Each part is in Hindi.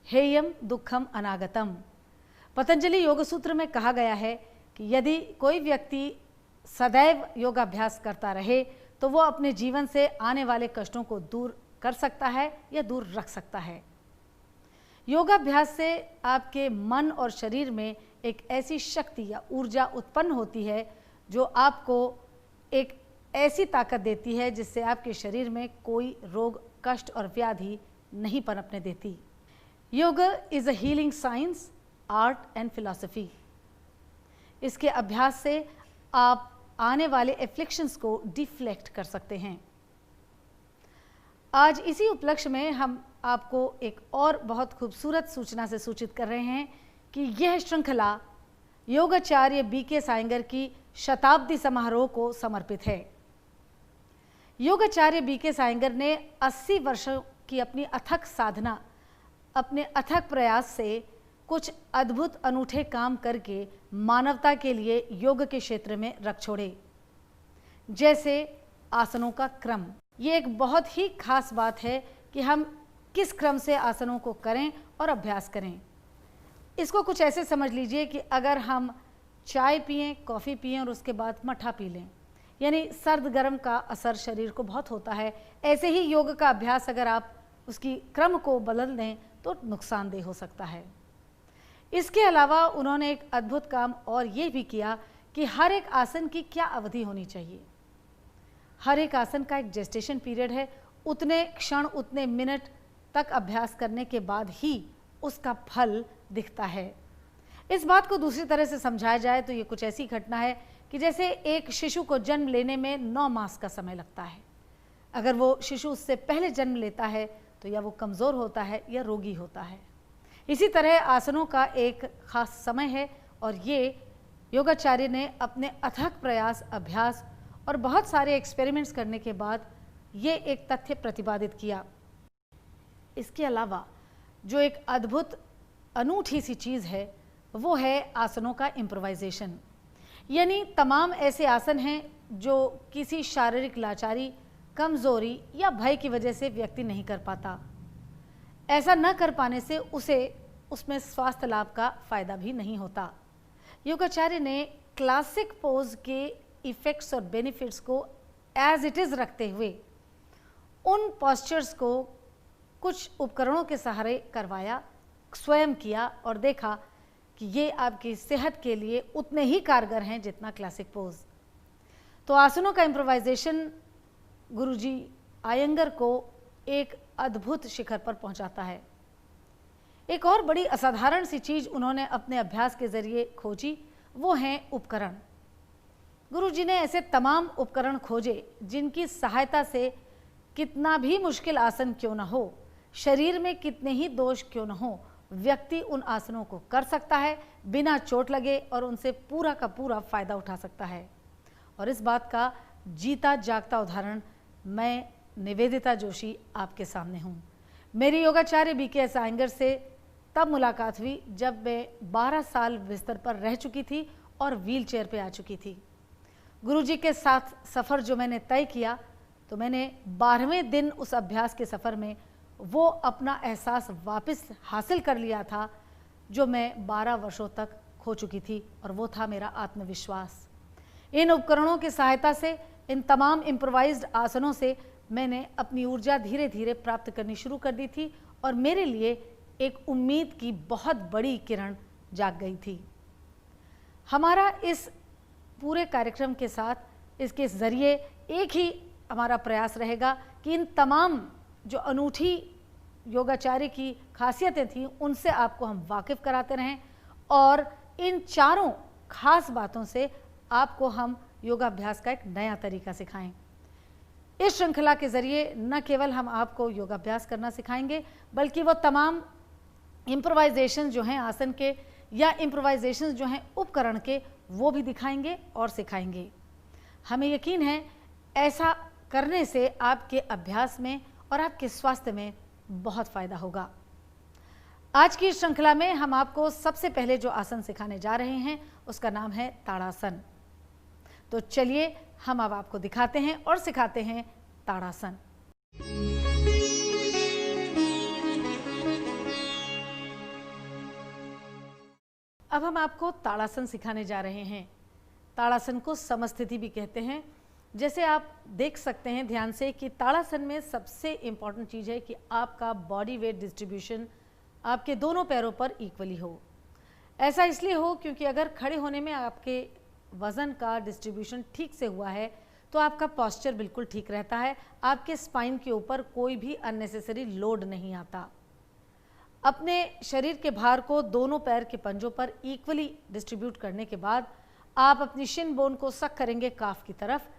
हेयम दुखम अनागतम। पतंजलि योग सूत्र में कहा गया है कि यदि कोई व्यक्ति सदैव योगाभ्यास करता रहे तो वो अपने जीवन से आने वाले कष्टों को दूर कर सकता है या दूर रख सकता है। योगाभ्यास से आपके मन और शरीर में एक ऐसी शक्ति या ऊर्जा उत्पन्न होती है जो आपको एक ऐसी ताकत देती है जिससे आपके शरीर में कोई रोग, कष्ट और व्याधि नहीं पनपने देती। योग is a healing science, art and philosophy. इसके अभ्यास से आप आने वाले एफ्लिक्शंस को डिफ्लेक्ट कर सकते हैं। आज इसी उपलक्ष्य में हम आपको एक और बहुत खूबसूरत सूचना से सूचित कर रहे हैं कि यह श्रृंखला योगाचार्य बीके सायंगर की शताब्दी समारोह को समर्पित है। योगाचार्य बीके सायंगर ने 80 वर्षों की अपनी अथक साधना, अपने अथक प्रयास से कुछ अद्भुत अनूठे काम करके मानवता के लिए योग के क्षेत्र में रख छोड़े। जैसे आसनों का क्रम, ये एक बहुत ही खास बात है कि हम किस क्रम से आसनों को करें और अभ्यास करें। इसको कुछ ऐसे समझ लीजिए कि अगर हम चाय पिएं, कॉफ़ी पिएं और उसके बाद मट्ठा पी लें, यानी सर्द गर्म का असर शरीर को बहुत होता है। ऐसे ही योग का अभ्यास अगर आप उसकी क्रम को बदल दें तो नुकसानदेह हो सकता है। इसके अलावा उन्होंने एक अद्भुत काम और ये भी किया कि हर एक आसन की क्या अवधि होनी चाहिए। हर एक आसन का एक जेस्टेशन पीरियड है। उतने क्षण, उतने मिनट तक अभ्यास करने के बाद ही उसका फल दिखता है। इस बात को दूसरी तरह से समझाया जाए तो ये कुछ ऐसी घटना है कि जैसे एक शिशु को जन्म लेने में 9 मास का समय लगता है। अगर वो शिशु उससे पहले जन्म लेता है तो या वो कमज़ोर होता है या रोगी होता है। इसी तरह आसनों का एक खास समय है और ये योगाचार्य ने अपने अथक प्रयास, अभ्यास और बहुत सारे एक्सपेरिमेंट्स करने के बाद ये एक तथ्य प्रतिपादित किया। इसके अलावा जो एक अद्भुत अनूठी सी चीज़ है वो है आसनों का इम्प्रोवाइजेशन। यानी तमाम ऐसे आसन हैं जो किसी शारीरिक लाचारी, कमज़ोरी या भय की वजह से व्यक्ति नहीं कर पाता। ऐसा न कर पाने से उसे उसमें स्वास्थ्य लाभ का फ़ायदा भी नहीं होता। योगाचार्य ने क्लासिक पोज के इफ़ेक्ट्स और बेनिफिट्स को एज इट इज़ रखते हुए उन पॉस्चर्स को कुछ उपकरणों के सहारे करवाया, स्वयं किया और देखा कि ये आपकी सेहत के लिए उतने ही कारगर हैं जितना क्लासिक पोज। तो आसनों का इम्प्रोवाइजेशन गुरुजी आयंगर को एक अद्भुत शिखर पर पहुंचाता है। एक और बड़ी असाधारण सी चीज़ उन्होंने अपने अभ्यास के ज़रिए खोजी, वो हैं उपकरण। गुरुजी ने ऐसे तमाम उपकरण खोजे जिनकी सहायता से कितना भी मुश्किल आसन क्यों न हो, शरीर में कितने ही दोष क्यों न हो, व्यक्ति उन आसनों को कर सकता है बिना चोट लगे और उनसे पूरा का पूरा फ़ायदा उठा सकता है। और इस बात का जीता जागता उदाहरण मैं निवेदिता जोशी आपके सामने हूँ। मेरी योगाचार्य बीके सायंगर से तब मुलाकात हुई जब मैं 12 साल बिस्तर पर रह चुकी थी और व्हील चेयर पर आ चुकी थी। गुरुजी के साथ सफ़र जो मैंने तय किया तो मैंने 12वें दिन उस अभ्यास के सफ़र में वो अपना एहसास वापस हासिल कर लिया था जो मैं 12 वर्षों तक खो चुकी थी, और वो था मेरा आत्मविश्वास। इन उपकरणों की सहायता से, इन तमाम इम्प्रोवाइज्ड आसनों से मैंने अपनी ऊर्जा धीरे धीरे प्राप्त करनी शुरू कर दी थी, और मेरे लिए एक उम्मीद की बहुत बड़ी किरण जाग गई थी। हमारा इस पूरे कार्यक्रम के साथ, इसके ज़रिए एक ही हमारा प्रयास रहेगा कि इन तमाम जो अनूठी योगाचार्य की खासियतें थीं उनसे आपको हम वाकिफ़ कराते रहें, और इन चारों खास बातों से आपको हम योगाभ्यास का एक नया तरीका सिखाएं। इस श्रृंखला के ज़रिए न केवल हम आपको योगाभ्यास करना सिखाएंगे, बल्कि वो तमाम इम्प्रोवाइजेशन जो हैं आसन के, या इम्प्रोवाइजेशन जो हैं उपकरण के, वो भी दिखाएंगे और सिखाएंगे। हमें यकीन है ऐसा करने से आपके अभ्यास में और आपके स्वास्थ्य में बहुत फ़ायदा होगा। आज की श्रृंखला में हम आपको सबसे पहले जो आसन सिखाने जा रहे हैं उसका नाम है ताड़ासन। तो चलिए हम अब आपको दिखाते हैं और सिखाते हैं ताड़ासन। अब हम आपको ताड़ासन सिखाने जा रहे हैं। ताड़ासन को समस्थिति भी कहते हैं। जैसे आप देख सकते हैं ध्यान से कि ताड़ासन में सबसे इम्पॉर्टेंट चीज़ है कि आपका बॉडी वेट डिस्ट्रीब्यूशन आपके दोनों पैरों पर इक्वली हो। ऐसा इसलिए हो क्योंकि अगर खड़े होने में आपके वज़न का डिस्ट्रीब्यूशन ठीक से हुआ है तो आपका पॉस्चर बिल्कुल ठीक रहता है, आपके स्पाइन के ऊपर कोई भी अननेसेसरी लोड नहीं आता। अपने शरीर के भार को दोनों पैर के पंजों पर इक्वली डिस्ट्रीब्यूट करने के बाद आप अपनी शिन बोन को सक करेंगे काफ की तरफ,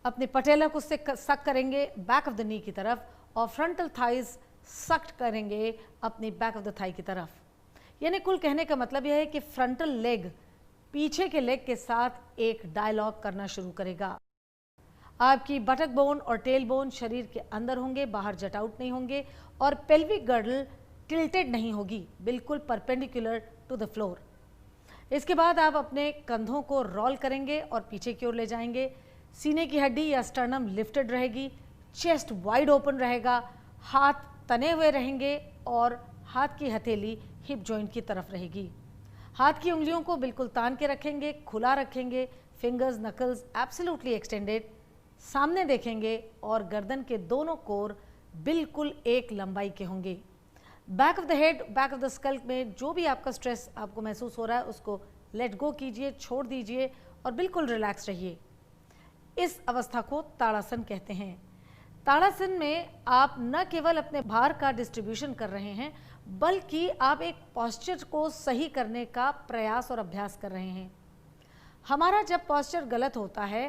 अपने पटेला को सक करेंगे बैक ऑफ द नी की तरफ, और फ्रंटल थाइज सक्ट करेंगे अपनी बैक ऑफ द थाई की तरफ। यानी कुल कहने का मतलब यह है कि फ्रंटल लेग पीछे के लेग के साथ एक डायलॉग करना शुरू करेगा। आपकी बटक बोन और टेल बोन शरीर के अंदर होंगे, बाहर जट आउट नहीं होंगे, और पेल्विक गर्डल टिल्टेड नहीं होगी, बिल्कुल परपेंडिकुलर टू द फ्लोर। इसके बाद आप अपने कंधों को रोल करेंगे और पीछे की ओर ले जाएंगे। सीने की हड्डी या स्टर्नम लिफ्टेड रहेगी, चेस्ट वाइड ओपन रहेगा, हाथ तने हुए रहेंगे और हाथ की हथेली हिप जॉइंट की तरफ रहेगी। हाथ की उंगलियों को बिल्कुल तान के रखेंगे, खुला रखेंगे, फिंगर्स नकल्स एब्सोल्युटली एक्सटेंडेड, सामने देखेंगे और गर्दन के दोनों कोर बिल्कुल एक लंबाई के होंगे। Back of the head, back of the skull में जो भी आपका स्ट्रेस आपको महसूस हो रहा है उसको लेट गो कीजिए, छोड़ दीजिए और बिल्कुल रिलैक्स रहिए। इस अवस्था को ताड़ासन कहते हैं। ताड़ासन में आप न केवल अपने भार का डिस्ट्रीब्यूशन कर रहे हैं, बल्कि आप एक पॉस्चर को सही करने का प्रयास और अभ्यास कर रहे हैं। हमारा जब पॉस्चर गलत होता है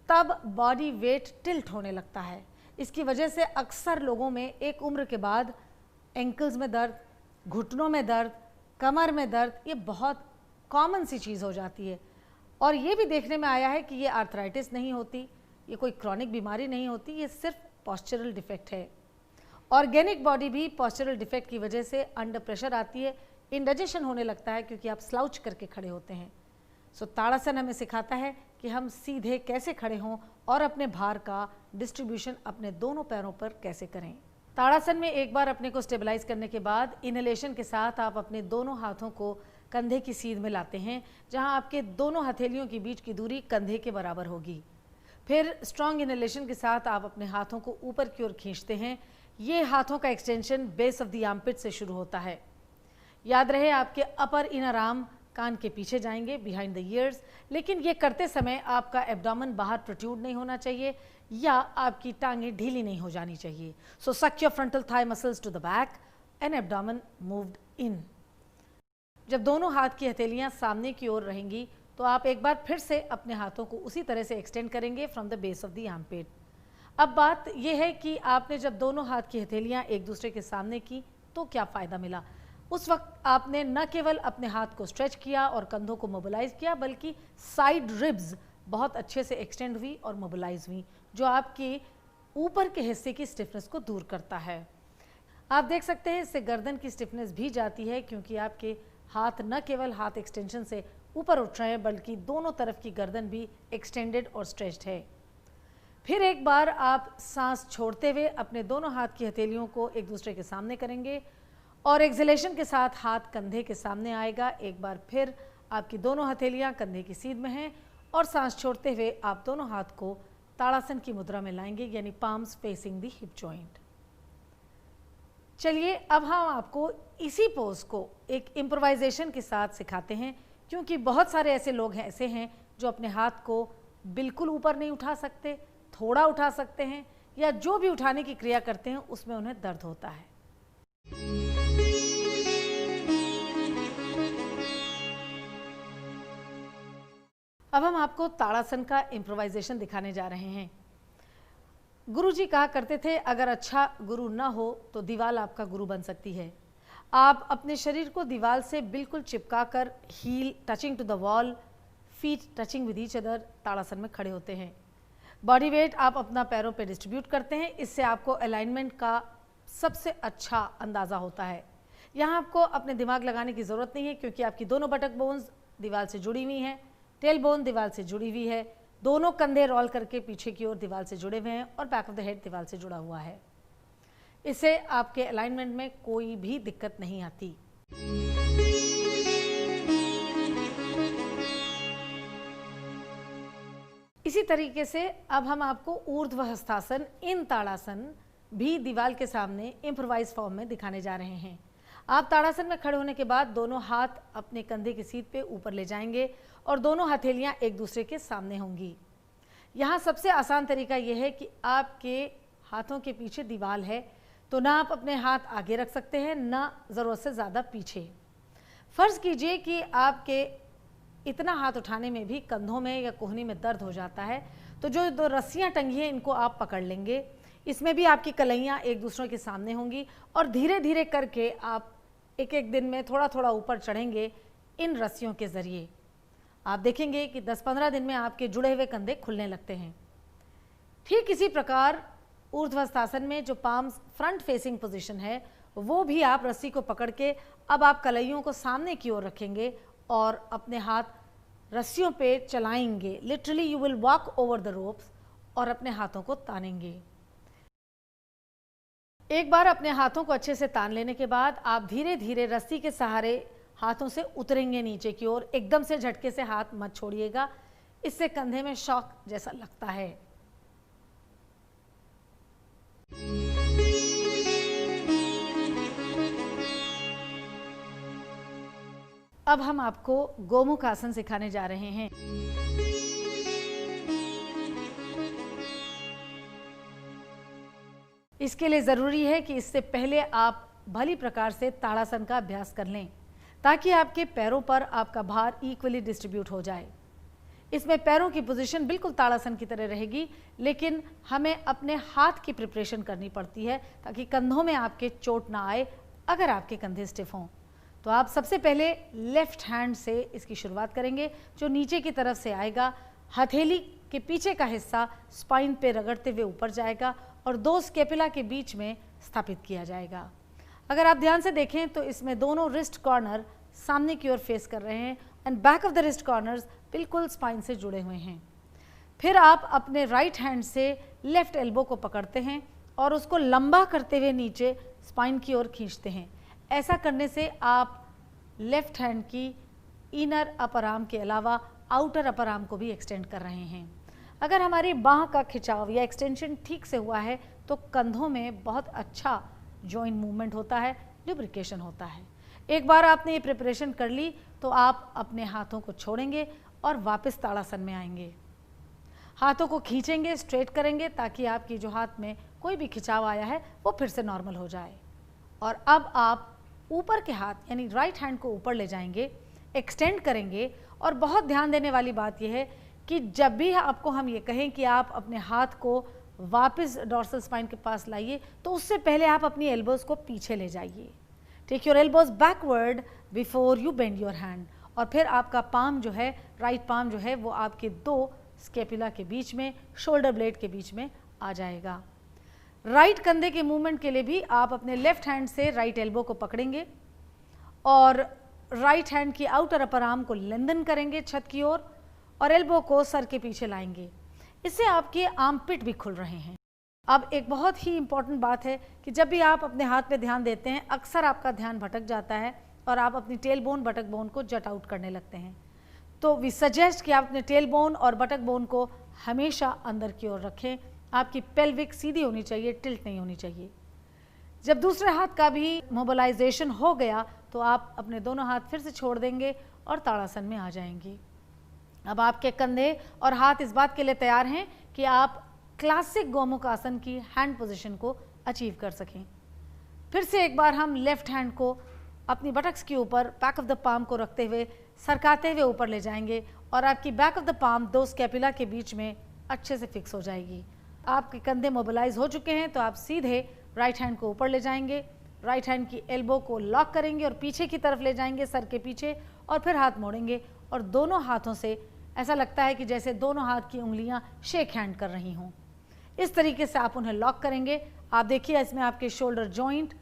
तब बॉडी वेट टिल्ट होने लगता है। इसकी वजह से अक्सर लोगों में एक उम्र के बाद एंकल्स में दर्द, घुटनों में दर्द, कमर में दर्द, ये बहुत कॉमन सी चीज़ हो जाती है। और ये भी देखने में आया है कि ये आर्थराइटिस नहीं होती, ये कोई क्रॉनिक बीमारी नहीं होती, ये सिर्फ पॉस्चरल डिफेक्ट है। ऑर्गेनिक बॉडी भी पॉस्चरल डिफेक्ट की वजह से अंडर प्रेशर आती है, इंडाइजेशन होने लगता है क्योंकि आप स्लाउच करके खड़े होते हैं। सो ताड़ासन हमें सिखाता है कि हम सीधे कैसे खड़े हों और अपने भार का डिस्ट्रीब्यूशन अपने दोनों पैरों पर कैसे करें। ताड़ासन में एक बार अपने को स्टेबलाइज करने के बाद इनहेलेशन के साथ आप अपने दोनों हाथों को कंधे की सीध में लाते हैं, जहां आपके दोनों हथेलियों के बीच की दूरी कंधे के बराबर होगी। फिर स्ट्रॉन्ग इनहेलेशन के साथ आप अपने हाथों को ऊपर की ओर खींचते हैं। ये हाथों का extension base of the armpit से शुरू होता है। याद रहे आपके अपर इनर आर्म कान के पीछे जाएंगे, बिहाइंड द ईयर्स, लेकिन ये करते समय आपका एब्डोमेन बाहर प्रोट्रूड नहीं होना चाहिए या आपकी टांगें ढीली नहीं हो जानी चाहिए। So suck your frontal thigh muscles to the back and abdomen moved in. जब दोनों हाथ की हथेलियां सामने की ओर रहेंगी तो आप एक बार फिर से अपने हाथों को उसी तरह से एक्सटेंड करेंगे from the base of the armpit. अब बात यह है कि आपने जब दोनों हाथ की हथेलियां एक दूसरे के सामने की तो क्या फ़ायदा मिला। उस वक्त आपने न केवल अपने हाथ को स्ट्रेच किया और कंधों को मोबिलाइज किया, बल्कि साइड रिब्स बहुत अच्छे से एक्सटेंड हुई और मोबिलाइज हुई, जो आपकी ऊपर के हिस्से की स्टिफनेस को दूर करता है। आप देख सकते हैं इससे गर्दन की स्टिफनेस भी जाती है, क्योंकि आपके हाथ न केवल हाथ एक्सटेंशन से ऊपर उठ रहे हैं, बल्कि दोनों तरफ की गर्दन भी एक्सटेंडेड और स्ट्रेच्ड है। फिर एक बार आप सांस छोड़ते हुए अपने दोनों हाथ की हथेलियों को एक दूसरे के सामने करेंगे और एक्सहेलेशन के साथ हाथ कंधे के सामने आएगा। एक बार फिर आपकी दोनों हथेलियां कंधे की सीध में हैं और सांस छोड़ते हुए आप दोनों हाथ को ताड़ासन की मुद्रा में लाएंगे, यानी palms facing the hip joint. चलिए अब हम आपको इसी पोज को एक इम्प्रोवाइजेशन के साथ सिखाते हैं, क्योंकि बहुत सारे ऐसे लोग ऐसे हैं जो अपने हाथ को बिल्कुल ऊपर नहीं उठा सकते, थोड़ा उठा सकते हैं, या जो भी उठाने की क्रिया करते हैं उसमें उन्हें दर्द होता है। अब हम आपको ताड़ासन का इम्प्रोवाइजेशन दिखाने जा रहे हैं। गुरुजी कहा करते थे, अगर अच्छा गुरु ना हो तो दीवार आपका गुरु बन सकती है। आप अपने शरीर को दीवार से बिल्कुल चिपकाकर heel touching to the wall, feet touching with each other Tadasana में खड़े होते हैं। बॉडी वेट आप अपना पैरों पे डिस्ट्रीब्यूट करते हैं। इससे आपको अलाइनमेंट का सबसे अच्छा अंदाज़ा होता है। यहाँ आपको अपने दिमाग लगाने की ज़रूरत नहीं है, क्योंकि आपकी दोनों बटक बोन्स दीवार से जुड़ी हुई हैं, टेल बोन दीवार से जुड़ी हुई है, दोनों कंधे रोल करके पीछे की ओर दीवार से जुड़े हुए हैं और बैक ऑफ द हेड दीवार से जुड़ा हुआ है। इससे आपके अलाइनमेंट में कोई भी दिक्कत नहीं आती। इसी तरीके से अब हम आपको ऊर्ध्व हस्तासन इन ताड़ासन भी दीवार के सामने इम्प्रोवाइज फॉर्म में दिखाने जा रहे हैं। आप ताड़ासन में खड़े होने के बाद दोनों हाथ अपने कंधे की सीध पे ऊपर ले जाएंगे और दोनों हथेलियां एक दूसरे के सामने होंगी। यहाँ सबसे आसान तरीका यह है कि आपके हाथों के पीछे दीवार है, तो ना आप अपने हाथ आगे रख सकते हैं, ना ज़रूरत से ज़्यादा पीछे। फ़र्ज़ कीजिए कि आपके इतना हाथ उठाने में भी कंधों में या कोहनी में दर्द हो जाता है, तो जो दो रस्सियाँ टंगी हैं इनको आप पकड़ लेंगे। इसमें भी आपकी कलाइयाँ एक दूसरों के सामने होंगी और धीरे धीरे करके आप एक एक दिन में थोड़ा थोड़ा ऊपर चढ़ेंगे इन रस्सियों के ज़रिए। आप देखेंगे कि 10-15 दिन में आपके जुड़े हुए कंधे खुलने लगते हैं। ठीक इसी प्रकार ऊर्ध्वस्थासन में जो पाम्स फ्रंट फेसिंग पोजीशन है, वो भी आप रस्सी को पकड़ के अब आप कलाइयों को सामने की ओर रखेंगे और अपने हाथ रस्सियों पे चलाएंगे। Literally you will walk over the ropes और अपने हाथों को तानेंगे। एक बार अपने हाथों को अच्छे से तान लेने के बाद आप धीरे धीरे रस्सी के सहारे हाथों से उतरेंगे नीचे की ओर। एकदम से झटके से हाथ मत छोड़िएगा, इससे कंधे में शॉक जैसा लगता है। अब हम आपको गोमुख आसन सिखाने जा रहे हैं। इसके लिए ज़रूरी है कि इससे पहले आप भली प्रकार से ताड़ासन का अभ्यास कर लें, ताकि आपके पैरों पर आपका भार इक्वली डिस्ट्रीब्यूट हो जाए। इसमें पैरों की पोजीशन बिल्कुल ताड़ासन की तरह रहेगी, लेकिन हमें अपने हाथ की प्रिपरेशन करनी पड़ती है ताकि कंधों में आपके चोट ना आए अगर आपके कंधे स्टिफ हों। तो आप सबसे पहले लेफ्ट हैंड से इसकी शुरुआत करेंगे, जो नीचे की तरफ से आएगा। हथेली के पीछे का हिस्सा स्पाइन पे रगड़ते हुए ऊपर जाएगा और दो स्केपुला के बीच में स्थापित किया जाएगा। अगर आप ध्यान से देखें तो इसमें दोनों रिस्ट कॉर्नर सामने की ओर फेस कर रहे हैं and back of the wrist corners बिल्कुल स्पाइन से जुड़े हुए हैं। फिर आप अपने राइट हैंड से लेफ्ट एल्बो को पकड़ते हैं और उसको लंबा करते हुए नीचे स्पाइन की ओर खींचते हैं। ऐसा करने से आप लेफ्ट हैंड की इनर अपर आर्म के अलावा आउटर अपर आर्म को भी एक्सटेंड कर रहे हैं। अगर हमारी बाह का खिंचाव या एक्सटेंशन ठीक से हुआ है तो कंधों में बहुत अच्छा जॉइंट मूवमेंट होता है, लुब्रिकेशन होता है। एक बार आपने ये प्रिपरेशन कर ली तो आप अपने हाथों को छोड़ेंगे और वापस ताड़ासन में आएंगे। हाथों को खींचेंगे, स्ट्रेट करेंगे ताकि आपकी जो हाथ में कोई भी खिंचाव आया है वो फिर से नॉर्मल हो जाए। और अब आप ऊपर के हाथ यानी राइट हैंड को ऊपर ले जाएंगे, एक्सटेंड करेंगे। और बहुत ध्यान देने वाली बात यह है कि जब भी आपको हम ये कहें कि आप अपने हाथ को वापस डॉर्सल स्पाइन के पास लाइए, तो उससे पहले आप अपनी एल्बोज को पीछे ले जाइए। Take your elbows backward before you bend your hand. और फिर आपका पाम जो है, राइट पाम जो है, वो आपके दो स्केपुला के बीच में, शोल्डर ब्लेड के बीच में आ जाएगा। राइट कंधे के मूवमेंट के लिए भी आप अपने लेफ्ट हैंड से राइट एल्बो को पकड़ेंगे और राइट हैंड की आउटर अपर आर्म को लेंथन करेंगे छत की ओर और एल्बो को सर के पीछे लाएंगे। इससे आपके आर्म पिट भी खुल रहे हैं। अब एक बहुत ही इम्पॉर्टेंट बात है कि जब भी आप अपने हाथ पे ध्यान देते हैं, अक्सर आपका ध्यान भटक जाता है और आप अपनी टेल बोन, बटक बोन को जट आउट करने लगते हैं। तो वी सजेस्ट कि आप अपने टेल बोन और बटक बोन को हमेशा अंदर की ओर रखें। आपकी पेल्विक सीधी होनी चाहिए, टिल्ट नहीं होनी चाहिए। जब दूसरे हाथ का भी मोबिलाइजेशन हो गया तो आप अपने दोनों हाथ फिर से छोड़ देंगे और ताड़ासन में आ जाएंगे। अब आपके कंधे और हाथ इस बात के लिए तैयार हैं कि आप क्लासिक गोमुख आसन की हैंड पोजीशन को अचीव कर सकें। फिर से एक बार हम लेफ्ट हैंड को अपनी बटक्स के ऊपर बैक ऑफ द पाम को रखते हुए सरकाते हुए ऊपर ले जाएंगे और आपकी बैक ऑफ द पाम दो स्कैपुला के बीच में अच्छे से फिक्स हो जाएगी। आपके कंधे मोबिलाइज हो चुके हैं तो आप सीधे राइट हैंड को ऊपर ले जाएंगे, राइट हैंड की एल्बो को लॉक करेंगे और पीछे की तरफ ले जाएंगे, सर के पीछे, और फिर हाथ मोड़ेंगे और दोनों हाथों से ऐसा लगता है कि जैसे दोनों हाथ की उंगलियां शेक हैंड कर रही हों। इस तरीके से आप उन्हें लॉक करेंगे। आप देखिए इसमें आपके शोल्डर जॉइंट,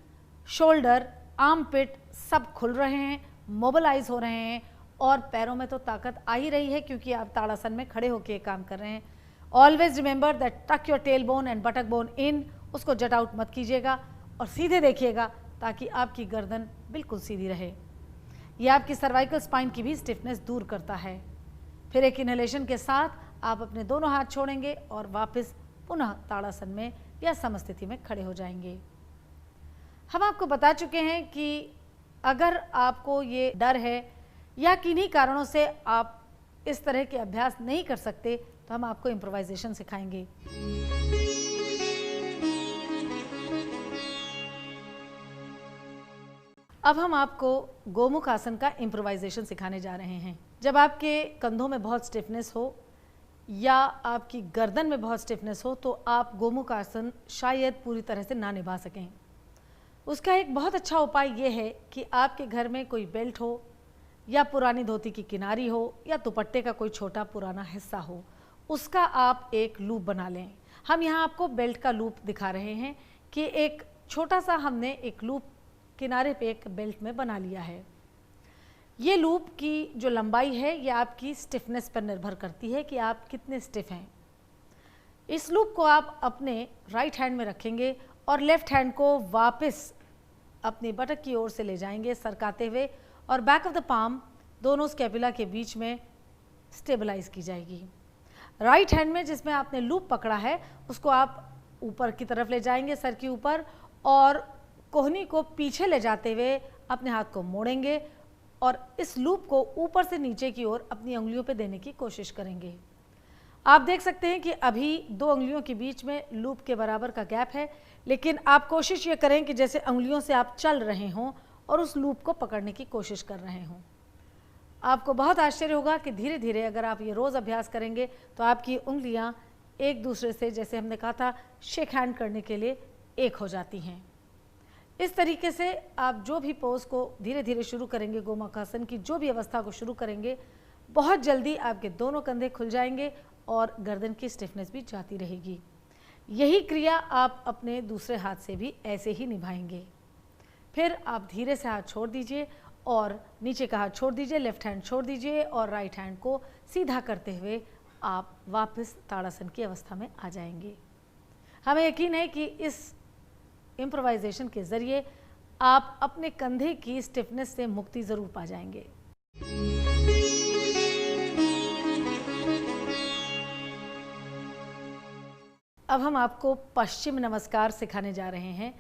शोल्डर, आर्म पिट सब खुल रहे हैं, मोबिलाइज हो रहे हैं और पैरों में तो ताकत आ ही रही है क्योंकि आप ताड़ासन में खड़े होकर काम कर रहे हैं। Always remember that tuck your tail bone and buttock bone in, उसको जट आउट मत कीजिएगा और सीधे देखिएगा ताकि आपकी गर्दन बिल्कुल सीधी रहे। यह आपकी सर्वाइकल स्पाइन की भी स्टिफनेस दूर करता है। फिर एक इनहेलेशन के साथ आप अपने दोनों हाथ छोड़ेंगे और वापस पुनः ताड़ासन में या समस्थिति में खड़े हो जाएंगे। हम आपको बता चुके हैं कि अगर आपको ये डर है या किन्हीं कारणों से आप इस तरह के अभ्यास नहीं कर सकते तो हम आपको इम्प्रोवाइजेशन सिखाएंगे। अब हम आपको गोमुख आसन का इम्प्रोवाइजेशन सिखाने जा रहे हैं। जब आपके कंधों में बहुत स्टिफनेस हो या आपकी गर्दन में बहुत स्टिफनेस हो तो आप गोमुख आसन शायद पूरी तरह से ना निभा सकें। उसका एक बहुत अच्छा उपाय ये है कि आपके घर में कोई बेल्ट हो या पुरानी धोती की किनारी हो या दुपट्टे का कोई छोटा पुराना हिस्सा हो, उसका आप एक लूप बना लें। हम यहाँ आपको बेल्ट का लूप दिखा रहे हैं कि एक छोटा सा हमने एक लूप किनारे पे एक बेल्ट में बना लिया है। ये लूप की जो लंबाई है ये आपकी स्टिफनेस पर निर्भर करती है कि आप कितने स्टिफ हैं। इस लूप को आप अपने राइट हैंड में रखेंगे और लेफ्ट हैंड को वापस अपनी बटक की ओर से ले जाएंगे सरकाते हुए और बैक ऑफ द पाम दोनों स्कैपुला के बीच में स्टेबलाइज की जाएगी। राइट हैंड में जिसमें आपने लूप पकड़ा है उसको आप ऊपर की तरफ ले जाएंगे सर के ऊपर और कोहनी को पीछे ले जाते हुए अपने हाथ को मोड़ेंगे और इस लूप को ऊपर से नीचे की ओर अपनी उंगलियों पे देने की कोशिश करेंगे। आप देख सकते हैं कि अभी दो उंगलियों के बीच में लूप के बराबर का गैप है, लेकिन आप कोशिश ये करें कि जैसे उंगलियों से आप चल रहे हों और उस लूप को पकड़ने की कोशिश कर रहे हों। आपको बहुत आश्चर्य होगा कि धीरे धीरे अगर आप ये रोज़ अभ्यास करेंगे तो आपकी उंगलियां एक दूसरे से, जैसे हमने कहा था, शेक हैंड करने के लिए एक हो जाती हैं। इस तरीके से आप जो भी पोज को धीरे धीरे शुरू करेंगे, गोमुख आसन की जो भी अवस्था को शुरू करेंगे, बहुत जल्दी आपके दोनों कंधे खुल जाएंगे और गर्दन की स्टिफनेस भी जाती रहेगी। यही क्रिया आप अपने दूसरे हाथ से भी ऐसे ही निभाएंगे। फिर आप धीरे से हाथ छोड़ दीजिए और नीचे का हाथ छोड़ दीजिए, लेफ्ट हैंड छोड़ दीजिए और राइट हैंड को सीधा करते हुए आप वापस ताड़ासन की अवस्था में आ जाएंगे। हमें यकीन है कि इस इम्प्रोवाइजेशन के जरिए आप अपने कंधे की स्टिफनेस से मुक्ति जरूर पा जाएंगे। अब हम आपको पश्चिम नमस्कार सिखाने जा रहे हैं।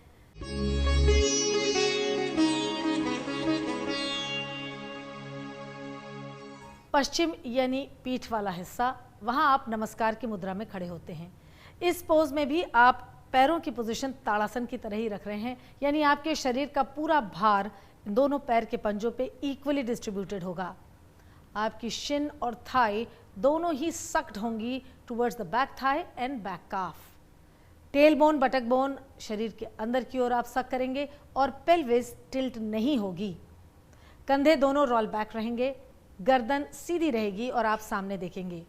पश्चिम यानी पीठ वाला हिस्सा, वहां आप नमस्कार की मुद्रा में खड़े होते हैं। इस पोज में भी आप पैरों की पोजीशन ताड़ासन की तरह ही रख रहे हैं, यानी आपके शरीर का पूरा भार दोनों पैर के पंजों पे इक्वली डिस्ट्रीब्यूटेड होगा। आपकी शिन और थाई दोनों ही सक्ड होंगी towards the back thigh and back calf. Tail bone, buttock bone शरीर के अंदर की ओर आप सक करेंगे और पेल्विस टिल्ट नहीं होगी। कंधे दोनों रोल बैक रहेंगे, गर्दन सीधी रहेगी और आप सामने देखेंगे।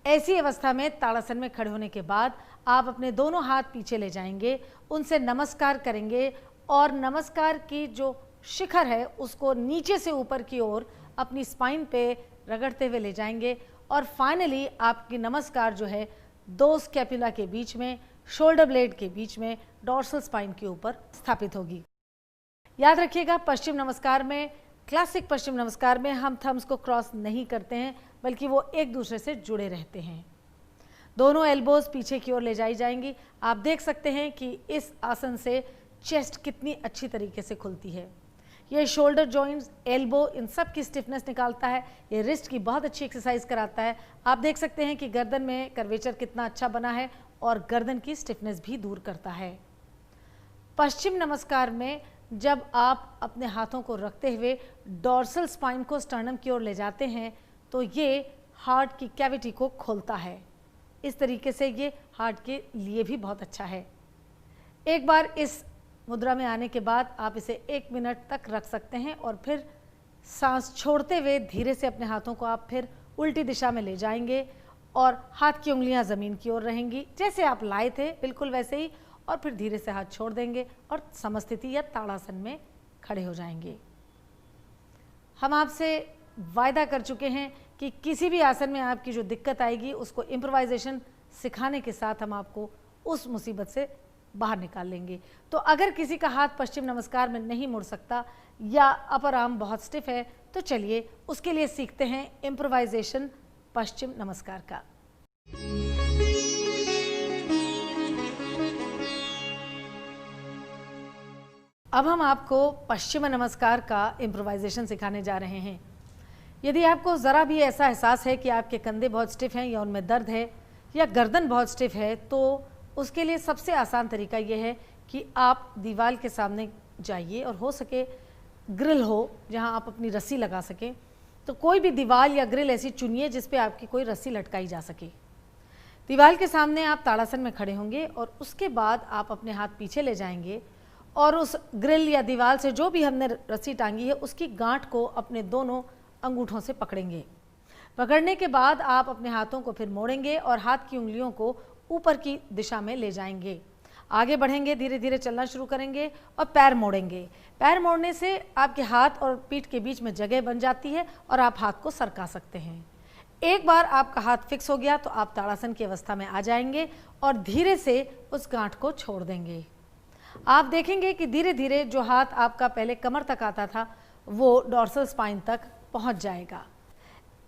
ऐसी अवस्था में ताड़ासन में खड़े होने के बाद आप अपने दोनों हाथ पीछे ले जाएंगे, उनसे नमस्कार करेंगे और नमस्कार की जो शिखर है उसको नीचे से ऊपर की ओर अपनी स्पाइन पे रगड़ते हुए ले जाएंगे और फाइनली आपकी नमस्कार जो है दो स्कैपुला के बीच में शोल्डर ब्लेड के बीच में डॉर्सल स्पाइन के ऊपर स्थापित होगी। याद रखिएगा, पश्चिम नमस्कार में, क्लासिक पश्चिम नमस्कार में हम थम्स को क्रॉस नहीं करते हैं, बल्कि वो एक दूसरे से जुड़े रहते हैं। दोनों एल्बोज पीछे की ओर ले जाई जाएंगी। आप देख सकते हैं कि इस आसन से चेस्ट कितनी अच्छी तरीके से खुलती है। ये शोल्डर जॉइंट्स, एल्बो, इन सब की स्टिफनेस निकालता है। ये रिस्ट की बहुत अच्छी एक्सरसाइज कराता है। आप देख सकते हैं कि गर्दन में कर्वेचर कितना अच्छा बना है और गर्दन की स्टिफनेस भी दूर करता है। पश्चिम नमस्कार में जब आप अपने हाथों को रखते हुए डॉर्सल स्पाइन को स्टर्नम की ओर ले जाते हैं तो ये हार्ट की कैविटी को खोलता है। इस तरीके से ये हार्ट के लिए भी बहुत अच्छा है। एक बार इस मुद्रा में आने के बाद आप इसे 1 मिनट तक रख सकते हैं और फिर सांस छोड़ते हुए धीरे से अपने हाथों को आप फिर उल्टी दिशा में ले जाएंगे और हाथ की उंगलियां ज़मीन की ओर रहेंगी, जैसे आप लाए थे बिल्कुल वैसे ही, और फिर धीरे से हाथ छोड़ देंगे और समस्थिति या ताड़ासन में खड़े हो जाएंगे। हम आपसे वायदा कर चुके हैं कि किसी भी आसन में आपकी जो दिक्कत आएगी उसको इम्प्रोवाइजेशन सिखाने के साथ हम आपको उस मुसीबत से बाहर निकाल लेंगे। तो अगर किसी का हाथ पश्चिम नमस्कार में नहीं मुड़ सकता या अपर आर्म बहुत स्टिफ है तो चलिए उसके लिए सीखते हैं इम्प्रोवाइजेशन पश्चिम नमस्कार का। अब हम आपको पश्चिम नमस्कार का इम्प्रोवाइजेशन सिखाने जा रहे हैं। यदि आपको ज़रा भी ऐसा एहसास है कि आपके कंधे बहुत स्टिफ हैं या उनमें दर्द है या गर्दन बहुत स्टिफ है, तो उसके लिए सबसे आसान तरीका यह है कि आप दीवार के सामने जाइए और हो सके ग्रिल हो जहां आप अपनी रस्सी लगा सकें, तो कोई भी दीवार या ग्रिल ऐसी चुनिए जिस पे आपकी कोई रस्सी लटकाई जा सके। दीवार के सामने आप ताड़ासन में खड़े होंगे और उसके बाद आप अपने हाथ पीछे ले जाएंगे और उस ग्रिल या दीवार से जो भी हमने रस्सी टांगी है उसकी गांठ को अपने दोनों अंगूठों से पकड़ेंगे। पकड़ने के बाद आप अपने हाथों को फिर मोड़ेंगे और हाथ की उंगलियों को ऊपर की दिशा में ले जाएंगे। आगे बढ़ेंगे, धीरे धीरे चलना शुरू करेंगे और पैर मोड़ेंगे। पैर मोड़ने से आपके हाथ और पीठ के बीच में जगह बन जाती है और आप हाथ को सरका सकते हैं। एक बार आपका हाथ फिक्स हो गया तो आप ताड़ासन की अवस्था में आ जाएंगे और धीरे से उस गांठ को छोड़ देंगे। आप देखेंगे कि धीरे धीरे जो हाथ आपका पहले कमर तक आता था वो डॉर्सल स्पाइन तक पहुंच जाएगा।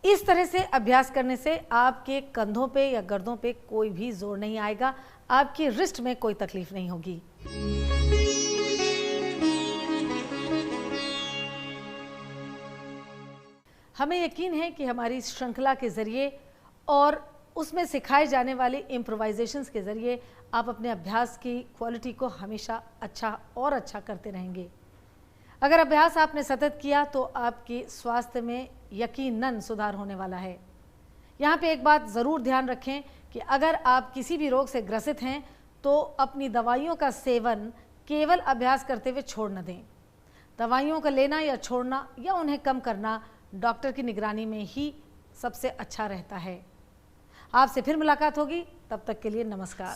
इस तरह से अभ्यास करने से आपके कंधों पे या गर्दों पे कोई भी जोर नहीं आएगा, आपकी रिस्ट में कोई तकलीफ नहीं होगी। हमें यकीन है कि हमारी इस श्रृंखला के जरिए और उसमें सिखाए जाने वाले इम्प्रोवाइजेशंस के जरिए आप अपने अभ्यास की क्वालिटी को हमेशा अच्छा और अच्छा करते रहेंगे। अगर अभ्यास आपने सतत किया तो आपके स्वास्थ्य में यकीनन सुधार होने वाला है। यहाँ पे एक बात ज़रूर ध्यान रखें कि अगर आप किसी भी रोग से ग्रसित हैं तो अपनी दवाइयों का सेवन केवल अभ्यास करते हुए छोड़ न दें। दवाइयों का लेना या छोड़ना या उन्हें कम करना डॉक्टर की निगरानी में ही सबसे अच्छा रहता है। आपसे फिर मुलाकात होगी, तब तक के लिए नमस्कार।